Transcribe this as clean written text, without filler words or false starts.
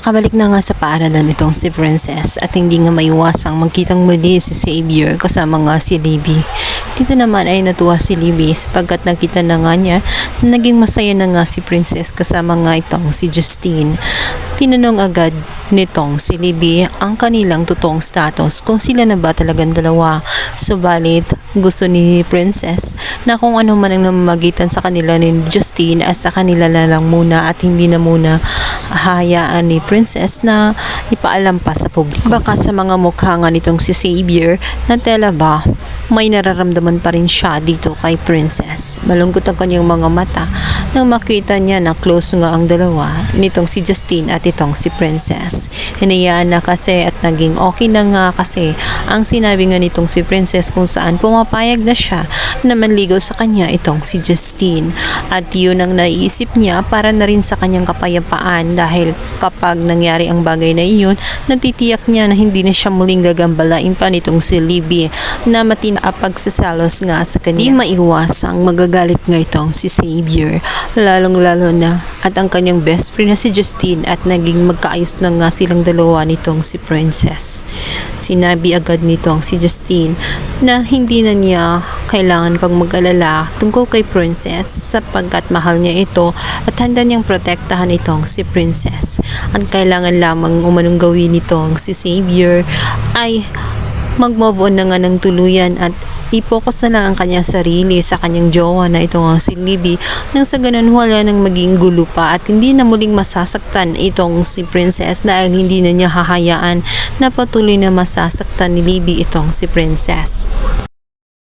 Nakabalik na nga sa paaralan itong si Princess at hindi nga maiwasang magkitang muli si Xavier kasama nga si Libby. Dito naman ay natuwa si Libby sapagkat nakita na nga niya na naging masaya na nga si Princess kasama nga itong si Justine. Tinanong agad nitong si Libby ang kanilang totoong status kung sila na ba talagang dalawa. Subalit gusto ni Princess na kung ano man ang namamagitan sa kanila ni Justine at sa kanila na lang muna at hindi na muna hahayaan ni Princess na ipaalam pa sa publiko. Baka sa mga mukha nga nitong si Xavier na tela ba may nararamdaman pa rin siya dito kay Princess. Malungkot ang kanyang mga mata nang makita niya na close nga ang dalawa nitong si Justine at itong si Princess. Hinayaan na kasi at naging okay na nga kasi ang sinabi nga nitong si Princess kung saan pumapayag na siya na manligaw sa kanya itong si Justine. At yun ang naiisip niya para na rin sa kanyang kapayapaan dahil kapag nangyari ang bagay na iyon, natitiyak niya na hindi na siya muling gagambalain pa nitong si Libby na pagssasalos nga sa kanya. Di maiwasang magagalit nga itong si Xavier, lalong-lalo na at ang kanyang best friend na si Justine at naging magkaayos na nga silang dalawa nitong si Princess. Sinabi agad nitong si Justine na hindi na niya kailangan pang mag-alala tungkol kay Princess sapagkat mahal niya ito at handa niyang protektahan itong si Princess. Ang kailangan lamang umanong gawin nitong si Xavier ay mag-move on na nga ng tuluyan at i-focus na lang ang kanyang sarili sa kanyang jowa na ito nga si Libby nang sa ganun wala nang maging gulo pa at hindi na muling masasaktan itong si Princess dahil hindi na niya hahayaan na patuloy na masasaktan ni Libby itong si Princess.